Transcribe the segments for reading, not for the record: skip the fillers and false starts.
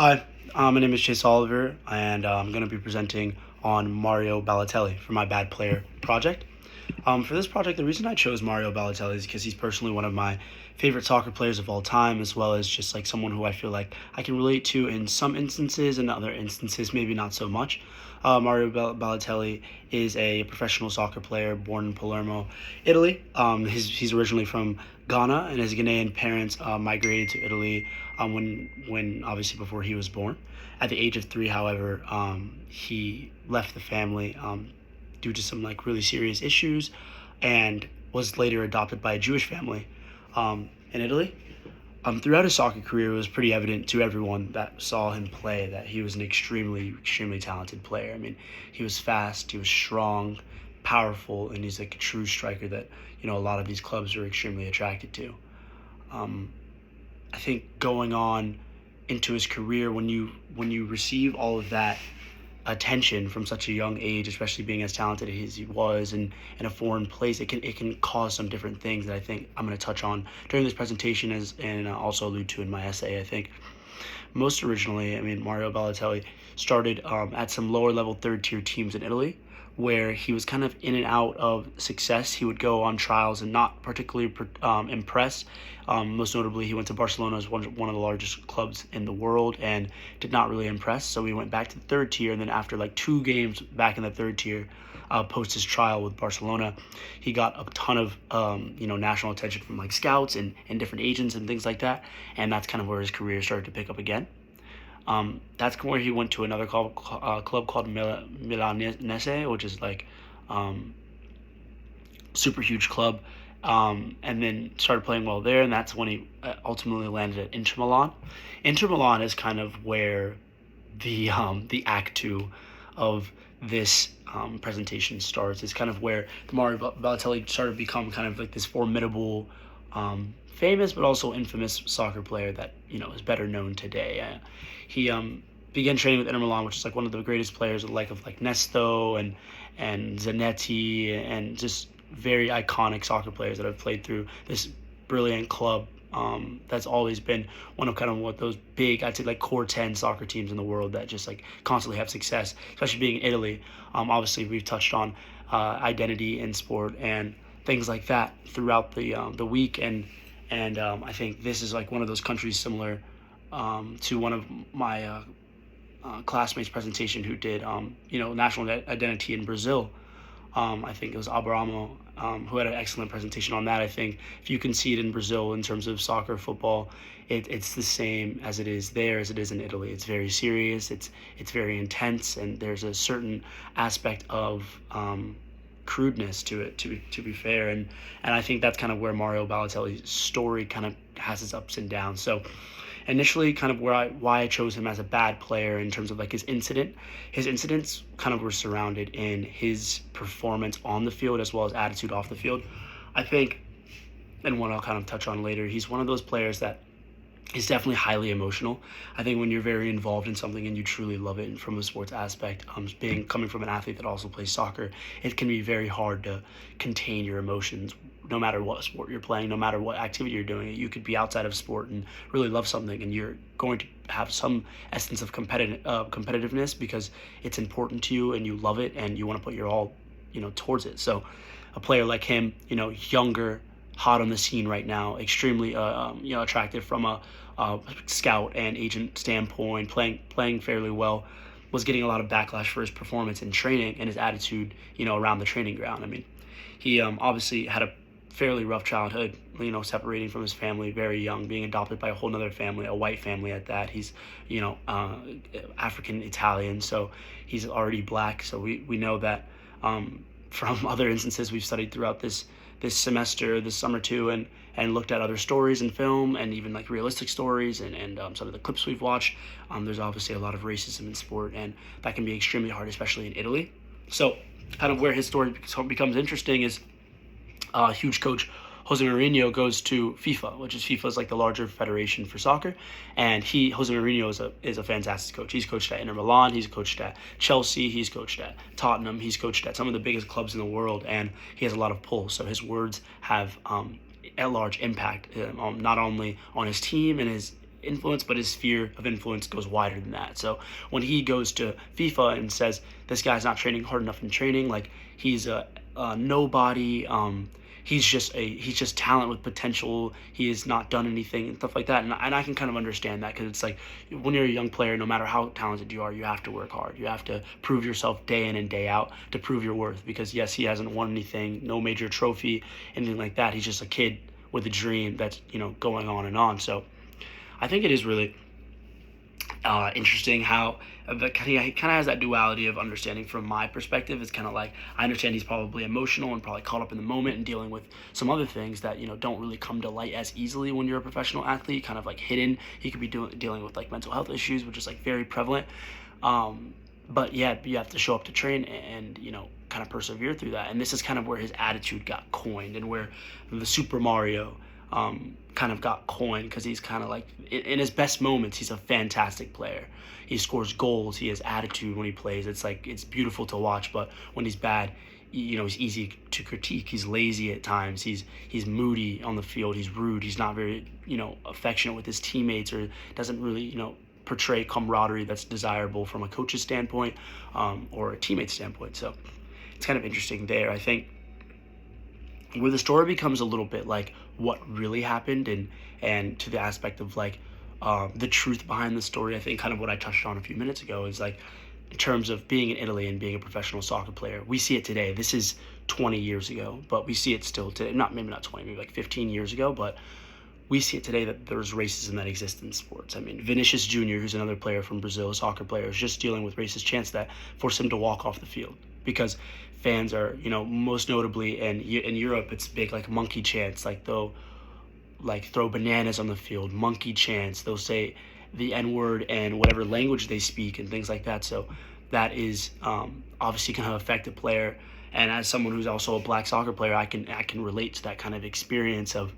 Hi, my name is Chase Oliver, and I'm going to be presenting on Mario Balotelli for my Bad Player project. For this project, the reason I chose Mario Balotelli is because he's personally one of my favorite soccer players of all time, as well as just like someone who I feel like I can relate to in some instances, and other instances maybe not so much. Mario Balotelli is a professional soccer player born in Palermo, Italy. He's originally from Ghana, and his Ghanaian parents migrated to Italy when obviously before he was born. At the age of 3, however, he left the family due to some like really serious issues, and was later adopted by a Jewish family in Italy. Throughout his soccer career, it was pretty evident to everyone that saw him play that he was an extremely talented player. I mean, he was fast, he was strong, powerful, and he's like a true striker that a lot of these clubs are extremely attracted to. Um, I think going on into his career, when you receive all of that attention from such a young age, especially being as talented as he was in a foreign place, it can cause some different things that I think I'm going to touch on during this presentation and also allude to in my essay. I think most originally, Mario Balotelli started at some lower level third tier teams in Italy, where he was kind of in and out of success. He would go on trials and not particularly impress. Most notably, he went to Barcelona as one of the largest clubs in the world and did not really impress. So he went back to the third tier, and then after like 2 games back in the third tier, post his trial with Barcelona, he got a ton of national attention from like scouts and different agents and things like that, and that's kind of where his career started to pick up again. That's where he went to another club called Milanese, which is like super huge club, and then started playing well there, and that's when he ultimately landed at Inter Milan. Inter Milan is kind of where the act two of this presentation starts. It's kind of where the Mario Balotelli started to become kind of like this formidable, famous but also infamous soccer player that is better known today. He began training with Inter Milan, which is like one of the greatest players, of like Nesto and Zanetti, and just very iconic soccer players that have played through this brilliant club. That's always been one of kind of what those big, I'd say like core 10 soccer teams in the world that just like constantly have success, especially being in Italy. Obviously we've touched on identity in sport and things like that throughout the week, and I think this is like one of those countries similar to one of my classmates' presentation who did national identity in Brazil. I think it was Abramo, who had an excellent presentation on that. I think if you can see it in Brazil in terms of soccer, football, it's the same as it is there as it is in Italy. It's very serious. It's very intense, and there's a certain aspect of crudeness to it. To be fair, and I think that's kind of where Mario Balotelli's story kind of has its ups and downs. So initially, kind of why I chose him as a bad player in terms of like his incidents kind of were surrounded in his performance on the field as well as attitude off the field. I think, and what I'll kind of touch on later, he's one of those players that is definitely highly emotional. I think when you're very involved in something and you truly love it from a sports aspect, coming from an athlete that also plays soccer, it can be very hard to contain your emotions no matter what sport you're playing, no matter what activity you're doing. You could be outside of sport and really love something, and you're going to have some essence of competitiveness because it's important to you and you love it and you want to put your all towards it. So a player like him, younger, hot on the scene right now, extremely attractive from a scout and agent standpoint, playing fairly well, was getting a lot of backlash for his performance in training and his attitude around the training ground. I mean, he obviously had a fairly rough childhood, separating from his family very young, being adopted by a whole other family, a white family at that. He's African Italian, so he's already black. So we know that from other instances we've studied throughout this semester, this summer too, and looked at other stories in film and even like realistic stories and some of the clips we've watched. There's obviously a lot of racism in sport, and that can be extremely hard, especially in Italy. So kind of where his story becomes interesting is huge coach Jose Mourinho goes to FIFA, which is like the larger federation for soccer, and Jose Mourinho is a fantastic coach. He's coached at Inter Milan, he's coached at Chelsea, he's coached at Tottenham, he's coached at some of the biggest clubs in the world, and he has a lot of pull. So his words have a large impact, not only on his team and his influence, but his sphere of influence goes wider than that. So when he goes to FIFA and says this guy's not training hard enough in training, like he's a nobody, he's just talent with potential. He has not done anything and stuff like that. And I can kind of understand that, because it's like when you're a young player, no matter how talented you are, you have to work hard. You have to prove yourself day in and day out to prove your worth. Because yes, he hasn't won anything, no major trophy, anything like that. He's just a kid with a dream that's going on and on. So I think it is really interesting how he kind of has that duality of understanding. From my perspective, it's kind of like I understand he's probably emotional and probably caught up in the moment and dealing with some other things that don't really come to light as easily when you're a professional athlete, kind of like hidden. He could be dealing with like mental health issues, which is like very prevalent. But yeah, you have to show up to train and kind of persevere through that. And this is kind of where his attitude got coined, and where the Super Mario kind of got coined, because he's kind of like in his best moments, he's a fantastic player. He scores goals. He has attitude when he plays. It's like it's beautiful to watch. But when he's bad, he's easy to critique. He's lazy at times. He's moody on the field. He's rude. He's not very affectionate with his teammates, or doesn't really portray camaraderie that's desirable from a coach's standpoint or a teammate standpoint. So it's kind of interesting there. I think where the story becomes a little bit like what really happened, and to the aspect of like the truth behind the story, I think kind of what I touched on a few minutes ago is like in terms of being in Italy and being a professional soccer player. We see it today. This is 20 years ago, but we see it still today. Maybe not 20, maybe like 15 years ago, but we see it today that there's racism that exists in sports. I mean, Vinicius Jr., who's another player from Brazil, a soccer player, is just dealing with racist chants that force him to walk off the field, because fans are, most notably in Europe, it's big like monkey chants, like they'll like throw bananas on the field, monkey chants. They'll say the N-word and whatever language they speak and things like that. So that is obviously going to affect a player. And as someone who's also a black soccer player, I can relate to that kind of experience of,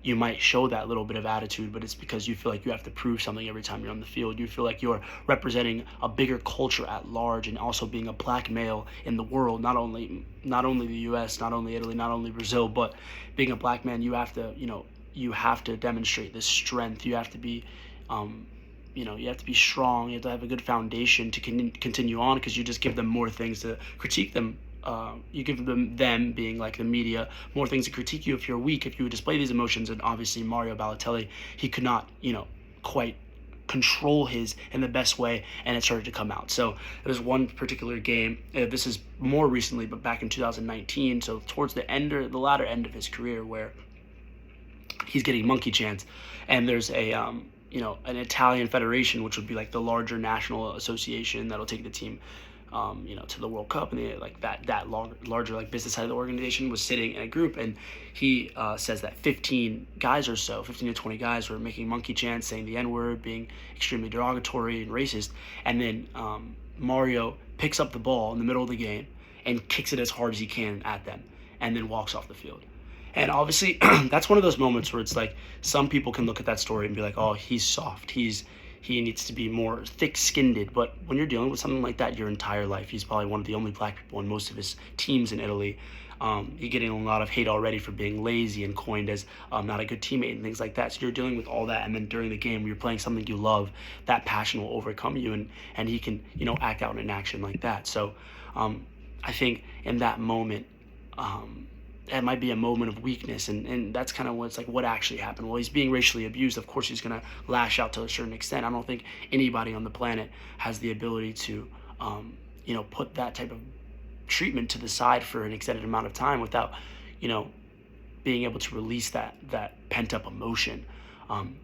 you might show that little bit of attitude, but it's because you feel like you have to prove something every time you're on the field. You feel like you're representing a bigger culture at large, and also being a black male in the world, not only the U.S., not only Italy, not only Brazil, but being a black man, you have to demonstrate this strength. You have to be, you have to be strong. You have to have a good foundation to continue on, because you just give them more things to critique them. You give them being like the media, more things to critique you if you're weak, if you display these emotions. And obviously Mario Balotelli, he could not, quite control his in the best way, and it started to come out. So there was one particular game, this is more recently, but back in 2019, so towards the latter end of his career, where he's getting monkey chants, and there's a an Italian federation, which would be like the larger national association that'll take the team to the World Cup, and that larger like business side of the organization was sitting in a group, and he says that 15 to 20 guys were making monkey chants, saying the N-word, being extremely derogatory and racist. And then Mario picks up the ball in the middle of the game and kicks it as hard as he can at them, and then walks off the field. And obviously that's one of those moments where it's like some people can look at that story and be like, oh, he's soft, he needs to be more thick-skinned. But when you're dealing with something like that your entire life, he's probably one of the only black people in most of his teams in Italy. You're getting a lot of hate already for being lazy and coined as not a good teammate and things like that. So you're dealing with all that, and then during the game, when you're playing something you love, that passion will overcome you, and he can act out in action like that. So I think in that moment, that might be a moment of weakness, and that's kind of what's like what actually happened. Well, he's being racially abused. Of course, he's going to lash out to a certain extent. I don't think anybody on the planet has the ability to, put that type of treatment to the side for an extended amount of time without, being able to release that pent up emotion. And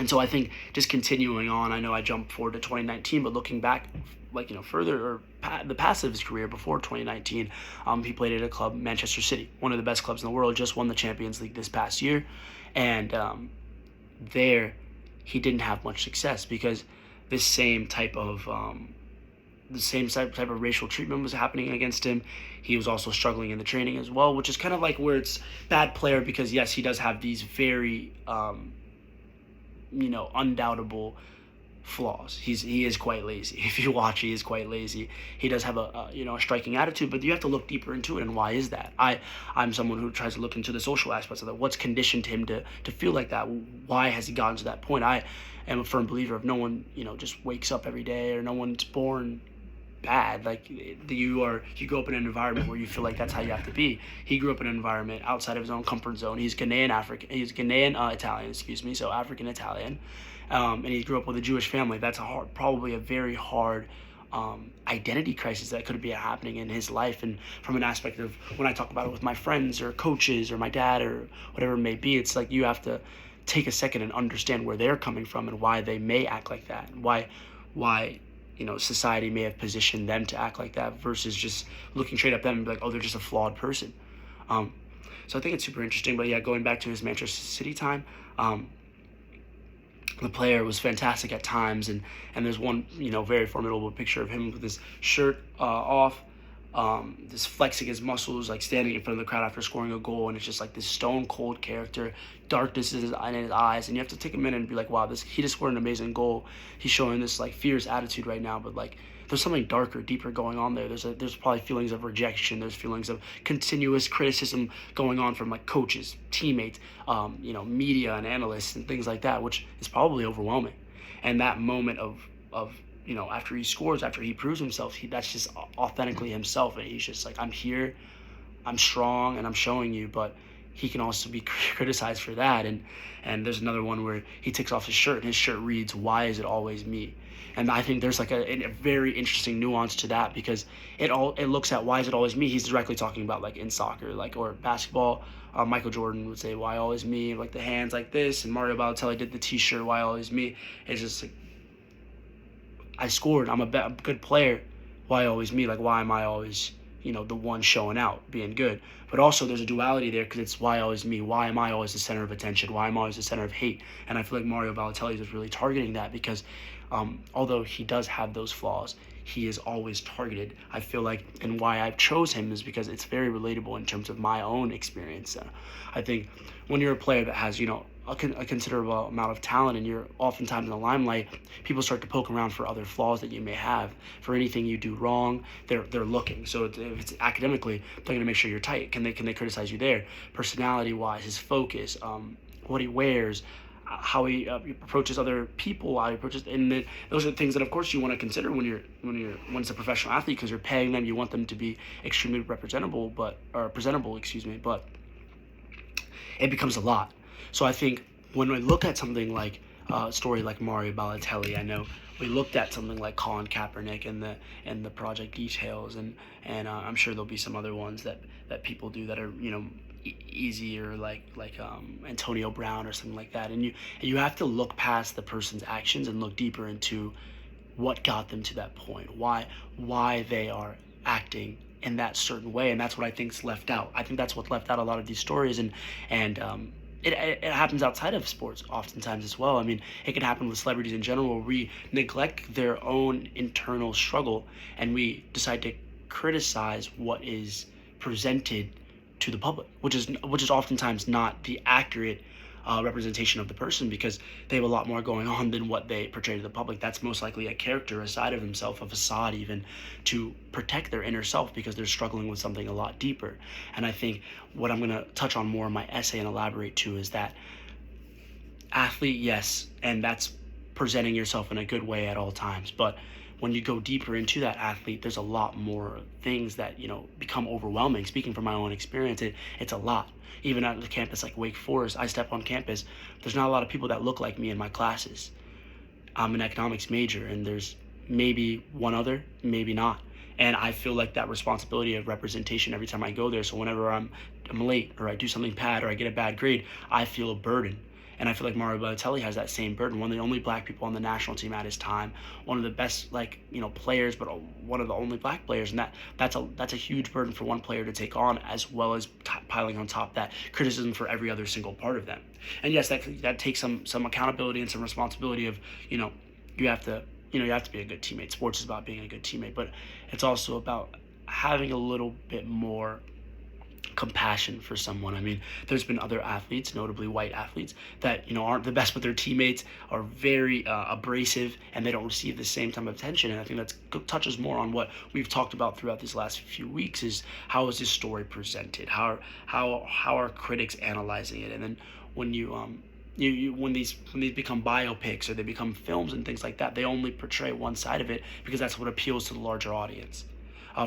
so I think just continuing on, I know I jumped forward to 2019, but looking back, further, or the past of his career before 2019, he played at a club, Manchester City, one of the best clubs in the world, just won the Champions League this past year. And there, he didn't have much success, because this same type of racial treatment was happening against him. He was also struggling in the training as well, which is kind of like where it's bad player, because yes, he does have these very undoubtable flaws. He is quite lazy. If you watch, he is quite lazy. He does have a striking attitude, but you have to look deeper into it. And why is that? I'm someone who tries to look into the social aspects of that. What's conditioned him to feel like that? Why has he gotten to that point? I am a firm believer of no one just wakes up every day, or no one's born bad. Like, you grow up in an environment where you feel like that's how you have to be. He grew up in an environment outside of his own comfort zone. He's Ghanaian Italian, excuse me, so African Italian, and he grew up with a Jewish family. That's probably a very hard identity crisis that could be happening in his life. And from an aspect of, when I talk about it with my friends or coaches or my dad or whatever it may be, it's like you have to take a second and understand where they're coming from and why they may act like that, and why society may have positioned them to act like that, versus just looking straight at them and be like, oh, they're just a flawed person. So I think it's super interesting. But yeah, going back to his Manchester City time, the player was fantastic at times, and there's one very formidable picture of him with his shirt off, just flexing his muscles, like standing in front of the crowd after scoring a goal, and it's just like this stone cold character, darkness in his eyes, and you have to take a minute and be like, wow, he just scored an amazing goal. He's showing this like fierce attitude right now, but like there's something darker, deeper going on there. There's probably feelings of rejection. There's feelings of continuous criticism going on from like coaches, teammates, media and analysts and things like that, which is probably overwhelming. And that moment of after he scores, after he proves himself, that's just authentically himself, and he's just like, I'm here, I'm strong, and I'm showing you. But he can also be criticized for that. And there's another one where he takes off his shirt, and his shirt reads, "Why is it always me?" And I think there's like a very interesting nuance to that, because it looks at why is it always me. He's directly talking about like in soccer, like, or basketball. Michael Jordan would say, "Why always me?" Like the hands like this, and Mario Balotelli did the T-shirt, "Why always me?" It's just like, I scored. I'm a good player. Why always me? Like, why am I always, the one showing out, being good? But also there's a duality there, because it's why always me? Why am I always the center of attention? Why am I always the center of hate? And I feel like Mario Balotelli is really targeting that, because although he does have those flaws, he is always targeted. I feel like, and why I chose him is because it's very relatable in terms of my own experience. I think when you're a player that has, a considerable amount of talent, and you're oftentimes in the limelight, people start to poke around for other flaws that you may have. For anything you do wrong, they're looking. So if it's academically, they're going to make sure you're tight. Can they criticize you there? Personality wise, his focus, what he wears, how he approaches other people, how he approaches, and those are things that of course you want to consider when it's a professional athlete, because you're paying them. You want them to be extremely presentable, but it becomes a lot. So I think when we look at something like a story like Mario Balotelli, I know we looked at something like Colin Kaepernick and the project details, and I'm sure there'll be some other ones that people do that are easy, or like Antonio Brown or something like that, and you have to look past the person's actions and look deeper into what got them to that point, why they are acting in that certain way. And that's what I think's left out. I think that's what's left out a lot of these stories, and it happens outside of sports oftentimes as well. I mean, it can happen with celebrities in general, where we neglect their own internal struggle, and we decide to criticize what is presented to the public, which is oftentimes not the accurate representation of the person, because they have a lot more going on than what they portray to the public. That's most likely a character, a side of himself, a facade even, to protect their inner self, because they're struggling with something a lot deeper. And I think what I'm going to touch on more in my essay and elaborate to is that athlete, yes, and that's presenting yourself in a good way at all times, but when you go deeper into that athlete, there's a lot more things that become overwhelming. Speaking from my own experience, it's a lot. Even at the campus like Wake Forest, I step on campus, there's not a lot of people that look like me in my classes. I'm an economics major, and there's maybe one other, maybe not. And I feel like that responsibility of representation every time I go there. So whenever I'm late, or I do something bad, or I get a bad grade, I feel a burden. And I feel like Mario Balotelli has that same burden. One of the only black people on the national team at his time, one of the best players, but one of the only black players, and that's a huge burden for one player to take on, as well as piling on top that criticism for every other single part of them. And yes, that takes some accountability and some responsibility of you have to be a good teammate. Sports is about being a good teammate, but it's also about having a little bit more compassion for someone. I mean, there's been other athletes, notably white athletes, that aren't the best with their teammates, are very abrasive, and they don't receive the same type of attention. And I think that touches more on what we've talked about throughout these last few weeks: is how is this story presented? How are critics analyzing it? And then when when these become biopics or they become films and things like that, they only portray one side of it because that's what appeals to the larger audience.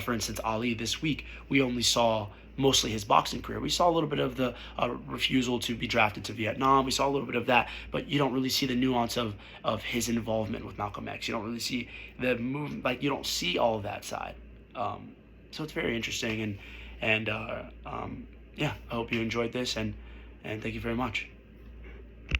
For instance, Ali this week, we only saw mostly his boxing career. We saw a little bit of the refusal to be drafted to Vietnam. We saw a little bit of that, but you don't really see the nuance of his involvement with Malcolm X. You don't really see the move, like you don't see all of that side. So it's very interesting, and yeah, I hope you enjoyed this, and thank you very much.